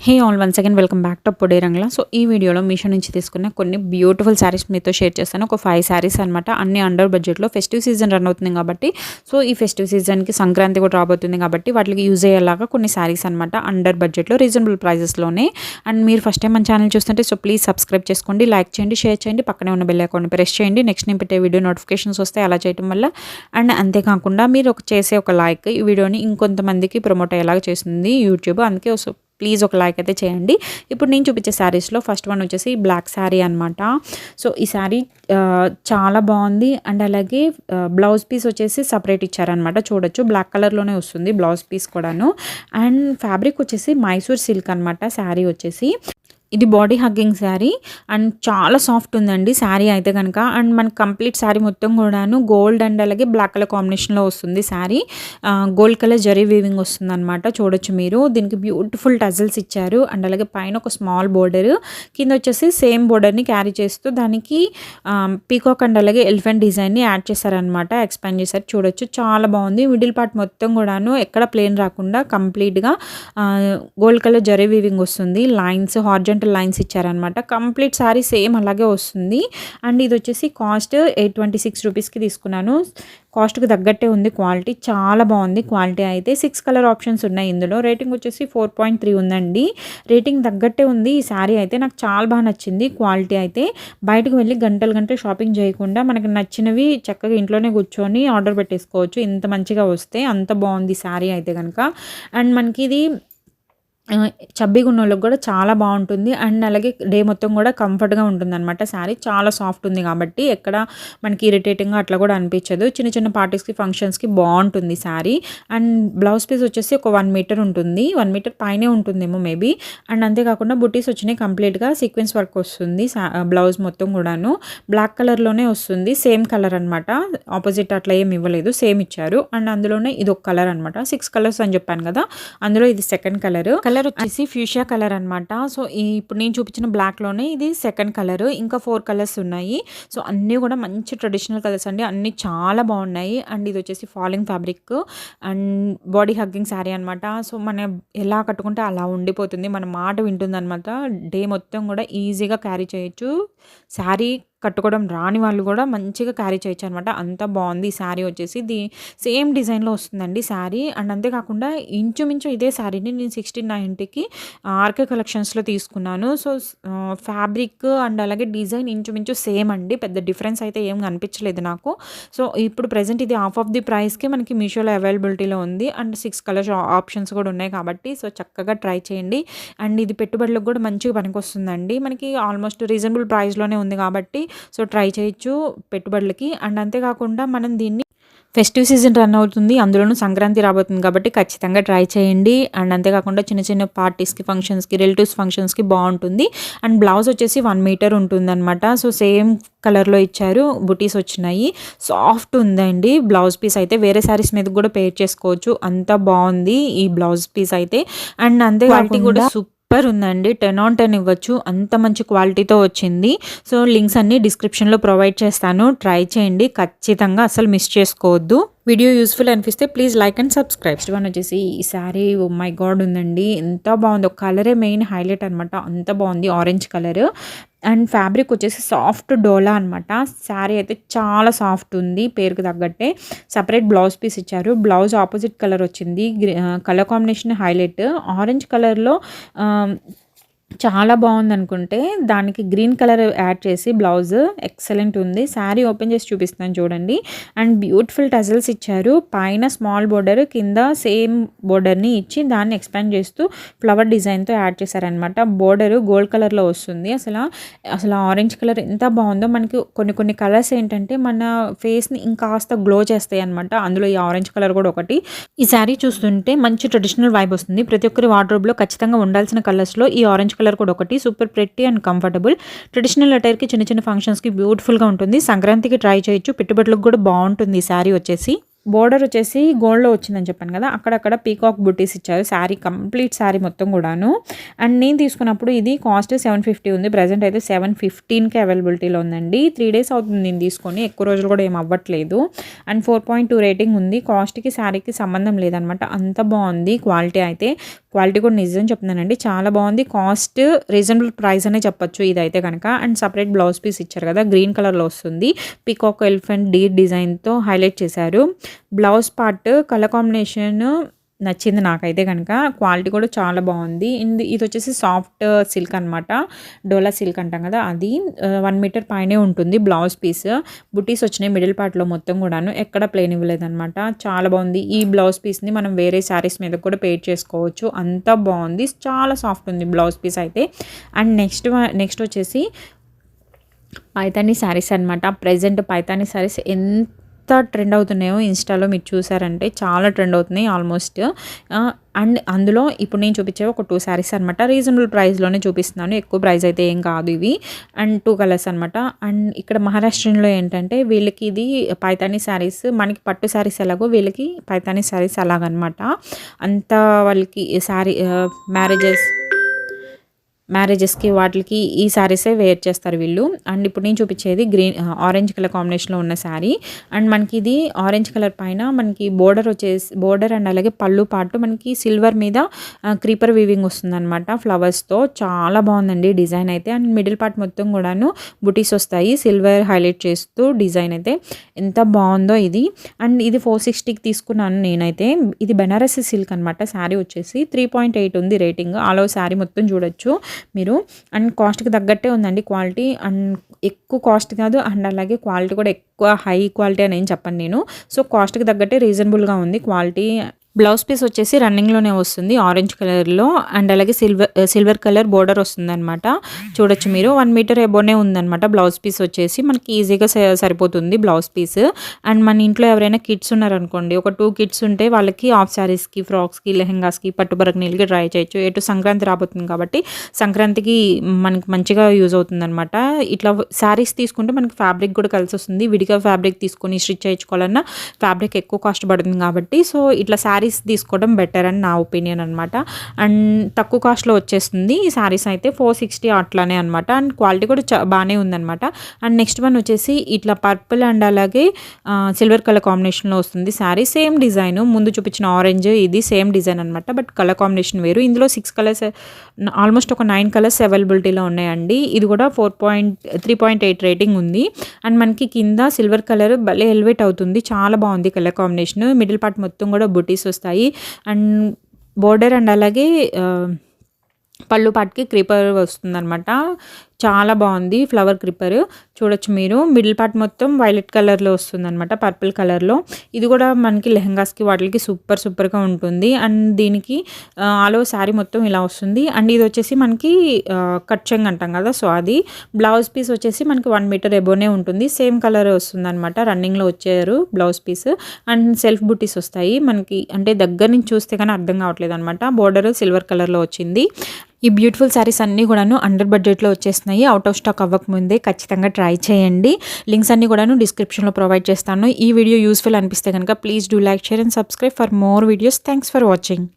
Hey all once again welcome back to పొడే రంగుల. So ఈ వీడియోలో మీషో నుంచి తీసుకున్న కొన్ని బ్యూటిఫుల్ శారీస్ మీతో షేర్ చేస్తాను. ఒక 5 శారీస్ అనమాట. అన్ని అండర్ బడ్జెట్లో ఫెస్టివ్ సీజన్ రన్ అవుతుంది కాబట్టి, సో ఈ ఫెస్టివ్ సీజన్కి సంక్రాంతి కూడా రాబోతుంది కాబట్టి వాటికి యూజ్ అయ్యేలాగా కొన్ని శారీస్ అనమాట. అండర్ బడ్జెట్లో రీజనబుల్ ప్రైజెస్లోనే. అండ్ మీరు ఫస్ట్ టైం మన ఛానల్ చూస్తుంటే సో ప్లీజ్ సబ్స్క్రైబ్ చేసుకోండి, లైక్ చేయండి, షేర్ చేయండి, పక్కనే ఉన్న బెల్ ఐకాన్ని ప్రెస్ చేయండి. నెక్స్ట్ నేను పెట్టే వీడియో నోటిఫికేషన్స్ వస్తాయి అలా చేయడం వల్ల. అండ్ అంతేకాకుండా మీరు చేసే ఒక లైక్ ఈ వీడియోని ఇంకొంతమందికి ప్రమోట్ అయ్యేలాగా చేస్తుంది యూట్యూబ్. అందుకే ప్లీజ్ ఒక లైక్ అయితే చేయండి. ఇప్పుడు నేను చూపించే శారీస్లో ఫస్ట్ వన్ వచ్చేసి బ్లాక్ శారీ అనమాట. సో ఈ శారీ చాలా బాగుంది. అండ్ అలాగే బ్లౌజ్ పీస్ వచ్చేసి సపరేట్ ఇచ్చారనమాట. చూడొచ్చు బ్లాక్ కలర్లోనే వస్తుంది బ్లౌజ్ పీస్ కూడాను. అండ్ ఫ్యాబ్రిక్ వచ్చేసి మైసూర్ సిల్క్ అనమాట. శారీ వచ్చేసి ఇది బాడీ హగ్గింగ్ శారీ అండ్ చాలా సాఫ్ట్ ఉందండి శారీ అయితే కనుక. అండ్ మనకి కంప్లీట్ శారీ మొత్తం కూడాను గోల్డ్ అండ్ అలాగే బ్లాక్ కలర్ కాంబినేషన్లో వస్తుంది sari. Gold colour zari weaving వస్తుంది అనమాట. చూడొచ్చు మీరు. దీనికి బ్యూటిఫుల్ టజల్స్ ఇచ్చారు. అండ్ అలాగే పైన ఒక స్మాల్ బోర్డర్, కింద వచ్చేసి సేమ్ బోర్డర్ని క్యారీ చేస్తూ దానికి పీకాక్ అండ్ అలాగే ఎలిఫెంట్ డిజైన్ని యాడ్ చేశారనమాట. ఎక్స్పాండ్ చేశారు. చూడొచ్చు చాలా బాగుంది. మిడిల్ పార్ట్ మొత్తం కూడాను ఎక్కడ ప్లేన్ రాకుండా కంప్లీట్గా గోల్డ్ కలర్ జరీ వీవింగ్ వస్తుంది. లైన్స్ హార్జెంటల్ లైన్స్ ఇచ్చారనమాట. కంప్లీట్ సారీ సేమ్ అలాగే వస్తుంది. అండ్ ఇది వచ్చేసి కాస్ట్ 826 రూపీస్కి తీసుకున్నాను. కాస్ట్కి తగ్గట్టే ఉంది. క్వాలిటీ చాలా బాగుంది. క్వాలిటీ అయితే 6 కలర్ ఆప్షన్స్ ఉన్నాయి ఇందులో. రేటింగ్ వచ్చేసి 4.3 ఉందండి. రేటింగ్ తగ్గట్టే ఉంది ఈ శారీ అయితే. నాకు చాలా బాగా నచ్చింది. క్వాలిటీ అయితే బయటకు వెళ్ళి గంటలు షాపింగ్ చేయకుండా మనకి నచ్చినవి చక్కగా ఇంట్లోనే కూర్చొని ఆర్డర్ పెట్టేసుకోవచ్చు. ఇంత మంచిగా వస్తే అంత బాగుంది శారీ అయితే కనుక. అండ్ మనకి ఇది చబ్బీగా ఉన్న వాళ్ళకి కూడా చాలా బాగుంటుంది. అండ్ అలాగే డే మొత్తం కూడా కంఫర్ట్గా ఉంటుంది అనమాట. శారీ చాలా సాఫ్ట్ ఉంది కాబట్టి ఎక్కడ మనకి ఇరిటేటింగ్గా అట్లా కూడా అనిపించదు. చిన్న చిన్న పార్టీస్కి ఫంక్షన్స్కి బాగుంటుంది శారీ. అండ్ బ్లౌజ్ పీస్ వచ్చేసి ఒక 1 మీటర్ ఉంటుంది. 1 మీటర్ పైనే ఉంటుందేమో మేబీ. అండ్ అంతేకాకుండా బుటీస్ వచ్చినాయి. కంప్లీట్గా సీక్వెన్స్ వర్క్ వస్తుంది. బ్లౌజ్ మొత్తం కూడాను బ్లాక్ కలర్లోనే వస్తుంది. సేమ్ కలర్ అనమాట. ఆపోజిట్ అట్లా ఏమి ఇవ్వలేదు, సేమ్ ఇచ్చారు. అండ్ అందులోనే ఇది ఒక కలర్ అనమాట. 6 కలర్స్ అని చెప్పాను కదా, అందులో ఇది సెకండ్ కలర్ వచ్చేసి ఫ్యూషియా కలర్ అనమాట. సో ఇప్పుడు నేను చూపించిన బ్లాక్లోనే ఇది సెకండ్ కలర్. ఇంకా 4 కలర్స్ ఉన్నాయి. సో అన్నీ కూడా మంచి ట్రెడిషనల్ కలర్స్ అండి. అన్నీ చాలా బాగున్నాయి. అండ్ ఇది వచ్చేసి falling fabric and body hugging sari అనమాట. సో మనం ఎలా కట్టుకుంటే అలా ఉండిపోతుంది. మన మాట వింటుంది అనమాట. డే మొత్తం కూడా ఈజీగా క్యారీ చేయొచ్చు. శారీ కట్టుకోవడం రాని వాళ్ళు కూడా మంచిగా క్యారీ చేయొచ్చు అనమాట. అంత బాగుంది ఈ శారీ వచ్చేసి. సేమ్ డిజైన్లో వస్తుందండి శారీ. అండ్ అంతేకాకుండా ఇంచుమించు ఇదే శారీని నేను 1690కి ఆర్కే కలెక్షన్స్లో తీసుకున్నాను. సో ఫ్యాబ్రిక్ అండ్ అలాగే డిజైన్ ఇంచుమించు సేమ్ అండి. పెద్ద డిఫరెన్స్ అయితే ఏం కనిపించలేదు నాకు. సో ఇప్పుడు ప్రజెంట్ ఇది హాఫ్ ఆఫ్ ది ప్రైస్కి మనకి మీషోలో అవైలబిలిటీలో ఉంది. అండ్ 6 కలర్స్ ఆప్షన్స్ కూడా ఉన్నాయి కాబట్టి సో చక్కగా ట్రై చేయండి. అండ్ ఇది పెట్టుబడులకు కూడా మంచిగా పనికొస్తుందండి. మనకి ఆల్మోస్ట్ రీజనబుల్ ప్రైస్లోనే ఉంది కాబట్టి సో ట్రై చేయొచ్చు పెట్టుబడులకి. అండ్ అంతేకాకుండా మనం దీన్ని ఫెస్టివ్ సీజన్ రన్ అవుతుంది, అందులోనూ సంక్రాంతి రాబోతుంది కాబట్టి ఖచ్చితంగా ట్రై చేయండి. అండ్ అంతేకాకుండా చిన్న చిన్న పార్టీస్కి ఫంక్షన్స్కి రిలేటివ్స్ ఫంక్షన్స్కి బాగుంటుంది. అండ్ బ్లౌజ్ వచ్చేసి 1 మీటర్ ఉంటుంది అనమాట. సో సేమ్ కలర్లో ఇచ్చారు. బుటీస్ వచ్చినాయి. సాఫ్ట్ ఉందండి బ్లౌజ్ పీస్ అయితే. వేరే శారీస్ మీద కూడా పేర్ చేసుకోవచ్చు. అంత బాగుంది ఈ బ్లౌజ్ పీస్ అయితే. అండ్ అంతేకాకుండా కూడా సూపర్ ఉందండి. 10 on 10 ఇవ్వచ్చు. అంత మంచి క్వాలిటీతో వచ్చింది. సో లింక్స్ అన్ని డిస్క్రిప్షన్లో ప్రొవైడ్ చేస్తాను. ట్రై చేయండి ఖచ్చితంగా, అసలు మిస్ చేసుకోవద్దు. వీడియో యూస్ఫుల్ అనిపిస్తే please like and subscribe. Next one వచ్చేసి ఈ శారీ ఓ మై గాడ్ ఉందండి. ఎంత బాగుంది. ఒక కలరే మెయిన్ హైలైట్ అనమాట. అంత బాగుంది ఆరెంజ్ కలర్. అండ్ ఫ్యాబ్రిక్ వచ్చేసి సాఫ్ట్ డోలా అనమాట. శారీ అయితే చాలా సాఫ్ట్ ఉంది. పేరుకు తగ్గట్టే సపరేట్ బ్లౌజ్ పీస్ ఇచ్చారు. బ్లౌజ్ ఆపోజిట్ కలర్ వచ్చింది. Colour combination highlight. ఆరెంజ్ కలర్లో చాలా బాగుంది అనుకుంటే దానికి గ్రీన్ కలర్ యాడ్ చేసి బ్లౌజ్ ఎక్సలెంట్ ఉంది. శారీ ఓపెన్ చేసి చూపిస్తాను చూడండి. అండ్ బ్యూటిఫుల్ టజల్స్ ఇచ్చారు. పైన స్మాల్ బోర్డర్, కింద సేమ్ బోర్డర్ని ఇచ్చి దాన్ని ఎక్స్పాండ్ చేస్తూ ఫ్లవర్ డిజైన్తో యాడ్ చేశారనమాట. బోర్డర్ గోల్డ్ కలర్లో వస్తుంది. అసలు ఆరెంజ్ కలర్ ఎంత బాగుందో. మనకి కొన్ని కలర్స్ ఏంటంటే మన ఫేస్ని ఇంకాస్త గ్లో చేస్తాయి అనమాట. అందులో ఈ ఆరెంజ్ కలర్ కూడా ఒకటి. ఈ శారీ చూస్తుంటే మంచి ట్రెడిషనల్ వైబ్ వస్తుంది. ప్రతి ఒక్కరి వార్డ్రోబ్లో ఖచ్చితంగా ఉండాల్సిన కలర్స్లో ఈ ఆరెంజ్ కలర్ కూడా ఒకటి. Super pretty and comfortable. Traditional అటైర్కి చిన్న చిన్న ఫంక్షన్స్కి బ్యూటిఫుల్గా ఉంటుంది. సంక్రాంతికి ట్రై చేయొచ్చు. పెట్టుబడులకు కూడా బాగుంటుంది ఈ శారీ వచ్చేసి. బోర్డర్ వచ్చేసి గోల్డ్‌లో వచ్చిందని చెప్పాను కదా! అక్కడక్కడ పీకాక్ బుట్టీస్ ఇచ్చారు. శారీ కంప్లీట్ శారీ మొత్తం కూడాను. అండ్ నేను తీసుకున్నప్పుడు ఇది కాస్ట్ 750 ఉంది. ప్రెజెంట్ అయితే 715కి అవైలబిలిటీలో ఉందండి. 3 డేస్ అవుతుంది నేను తీసుకొని. ఎక్కువ రోజులు కూడా ఏం అవ్వట్లేదు. అండ్ 4.2 రేటింగ్ ఉంది. కాస్ట్‌కి శారీకి సంబంధం లేదనమాట. అంత బాగుంది క్వాలిటీ అయితే. క్వాలిటీ కూడా నిజం చెప్తున్నానండి. చాలా బాగుంది. కాస్ట్ రీజనబుల్ ప్రైస్ అనే చెప్పొచ్చు ఇదైతే కనుక. అండ్ సెపరేట్ బ్లౌజ్ పీస్ ఇచ్చారు కదా! గ్రీన్ కలర్‌లో వస్తుంది. పీకాక్ ఎలిఫెంట్ డీర్ డిజైన్‌తో హైలైట్ చేశారు. బ్లౌజ్ పార్ట్ కలర్ కాంబినేషన్ నచ్చింది నాకైతే కనుక. క్వాలిటీ కూడా చాలా బాగుంది. ఇది వచ్చేసి సాఫ్ట్ సిల్క్ అనమాట. డోలా సిల్క్ అంటాం కదా! అది 1 మీటర్ పైనే ఉంటుంది బ్లౌజ్ పీస్. బుటీస్ వచ్చినాయి మిడిల్ పార్ట్‌లో మొత్తం కూడాను. ఎక్కడ ప్లెయిన్ ఇవ్వలేదనమాట. చాలా బాగుంది. ఈ బ్లౌజ్ పీస్‌ని మనం వేరే శారీస్ మీద కూడా పేర్ చేసుకోవచ్చు. అంత బాగుంది. చాలా సాఫ్ట్ ఉంది బ్లౌజ్ పీస్ అయితే. అండ్ నెక్స్ట్ వచ్చేసి పైతాని శారీస్ అనమాట. ప్రెజెంట్ పైతాని శారీస్ ట్రెండ్ అవుతున్నాయో ఇన్స్టాలో మీరు చూసారంటే చాలా ట్రెండ్ అవుతున్నాయి ఆల్మోస్ట్. అండ్ అందులో ఇప్పుడు నేను చూపించేవి ఒక 2 శారీస్ అనమాట. రీజనబుల్ ప్రైస్లోనే చూపిస్తున్నాను. ఎక్కువ ప్రైస్ అయితే ఏం కాదు ఇవి. అండ్ 2 కలర్స్ అనమాట. అండ్ ఇక్కడ మహారాష్ట్రలో ఏంటంటే వీళ్ళకి ఇది పైతాని శారీస్, మనకి పట్టు శారీస్ ఎలాగో వీళ్ళకి పైతాని శారీస్ అలాగనమాట. అంత వాళ్ళకి శారీ మ్యారేజెస్కి వాటికి ఈ శారీసే వేర్ చేస్తారు వీళ్ళు. అండ్ ఇప్పుడు నేను చూపించేది ఆరెంజ్ కలర్ కాంబినేషన్లో ఉన్న శారీ. అండ్ మనకి ఇది ఆరెంజ్ కలర్ పైన మనకి బోర్డర్ అండ్ అలాగే పళ్ళు పాటు మనకి సిల్వర్ మీద క్రీపర్ వీవింగ్ వస్తుందన్నమాట ఫ్లవర్స్తో. చాలా బాగుందండి డిజైన్ అయితే. అండ్ మిడిల్ పార్ట్ మొత్తం కూడాను బుటీస్ వస్తాయి సిల్వర్ హైలైట్ చేస్తూ. డిజైన్ అయితే ఎంత బాగుందో ఇది. అండ్ ఇది 460కి తీసుకున్నాను నేనైతే. ఇది బెనారసి సిల్క్ అనమాట. శారీ వచ్చేసి 3.8 ఉంది రేటింగ్. ఆల్ ఓవర్ శారీ మొత్తం చూడొచ్చు మీరు. అండ్ కాస్ట్కి తగ్గట్టే ఉందండి క్వాలిటీ. అండ్ ఎక్కువ కాస్ట్ కాదు అండ్ అలాగే క్వాలిటీ కూడా ఎక్కువ హై క్వాలిటీ అని ఏం చెప్పను నేను. సో కాస్ట్కి తగ్గట్టే రీజనబుల్గా ఉంది క్వాలిటీ. బ్లౌజ్ పీస్ వచ్చేసి రన్నింగ్లోనే వస్తుంది ఆరెంజ్ కలర్లో. అండ్ అలాగే సిల్వర్ కలర్ బోర్డర్ వస్తుంది అనమాట. చూడొచ్చు మీరు. 1 మీటర్ ఎబోనే ఉందన్నమాట బ్లౌజ్ పీస్ వచ్చేసి. మనకి ఈజీగా సరిపోతుంది బ్లౌజ్ పీస్. అండ్ మన ఇంట్లో ఎవరైనా కిడ్స్ ఉన్నారనుకోండి, ఒక 2 కిడ్స్ ఉంటే వాళ్ళకి హాఫ్ శారీస్కి, ఫ్రాక్స్కి, లెహెంగాస్కి, పట్టుబరకనీలకి ట్రై చేయొచ్చు. ఎటు సంక్రాంతి రాబోతుంది కాబట్టి సంక్రాంతికి మనకి మంచిగా యూజ్ అవుతుంది అనమాట. ఇట్లా శారీస్ తీసుకుంటే మనకి ఫ్యాబ్రిక్ కూడా కలిసి వస్తుంది. విడిగా ఫ్యాబ్రిక్ తీసుకొని స్టిచ్ చేయించుకోవాలన్నా ఫ్యాబ్రిక్ ఎక్కువ కాస్ట్ పడుతుంది కాబట్టి సో ఇట్లా శారీస్ తీసుకోవడం బెటర్ అని నా ఒపీనియన్ అనమాట. అండ్ తక్కువ కాస్ట్లో వచ్చేస్తుంది ఈ శారీస్ అయితే. 460 అట్లానే అనమాట. అండ్ క్వాలిటీ కూడా బాగానే ఉందన్నమాట. అండ్ నెక్స్ట్ వన్ వచ్చేసి ఇట్లా పర్పుల్ అండ్ అలాగే సిల్వర్ కలర్ కాంబినేషన్లో వస్తుంది శారీ. సేమ్ డిజైన్ ముందు చూపించిన ఆరెంజ్ ఇది సేమ్ డిజైన్ అనమాట. బట్ కలర్ కాంబినేషన్ వేరు. ఇందులో 6 కలర్స్ ఆల్మోస్ట్ ఒక 9 కలర్స్ అవైలబిలిటీలో ఉన్నాయండి. ఇది కూడా 3.8 రేటింగ్ ఉంది. అండ్ మనకి కింద సిల్వర్ కలర్ భలే ఎలివేట్ అవుతుంది. చాలా బాగుంది కలర్ కాంబినేషన్. మిడిల్ పార్ట్ మొత్తం కూడా బుటీస్ వస్తాయి. అండ్ బోర్డర్ అండ్ అలాగే పళ్ళు పాటికి క్రీపర్ వస్తుందన్నమాట. చాలా బాగుంది ఫ్లవర్ క్రీపర్. చూడొచ్చు మీరు. మిడిల్ పార్ట్ మొత్తం వైలెట్ కలర్లో వస్తుందన్నమాట, పర్పుల్ కలర్లో. ఇది కూడా మనకి లెహంగాస్కి వాటికి సూపర్గా ఉంటుంది. అండ్ దీనికి ఆల్ ఓవర్ శారీ మొత్తం ఇలా వస్తుంది. అండ్ ఇది వచ్చేసి మనకి కట్ చెంగ్ అంటాం కదా, సో అది. బ్లౌజ్ పీస్ వచ్చేసి మనకి 1 మీటర్ ఎబోనే ఉంటుంది. సేమ్ కలర్ వస్తుంది అనమాట. రన్నింగ్లో వచ్చారు బ్లౌజ్ పీస్. అండ్ సెల్ఫ్ బుటీస్ వస్తాయి మనకి. అంటే దగ్గర నుంచి చూస్తే కానీ అర్థం కావట్లేదు అనమాట. బోర్డర్ సిల్వర్ కలర్లో వచ్చింది. ఈ బ్యూటిఫుల్ శారీస్ అన్నీ కూడాను అండర్ బడ్జెట్లో వచ్చేస్తున్నాయి. అవుట్ ఆఫ్ స్టాక్ అవ్వకముందే ఖచ్చితంగా ట్రై చేయండి. లింక్స్ అన్నీ కూడాను డిస్క్రిప్షన్లో ప్రొవైడ్ చేస్తాను. ఈ వీడియో యూస్ఫుల్ అనిపిస్తే కనుక please do like, share and subscribe for more videos. Thanks for watching.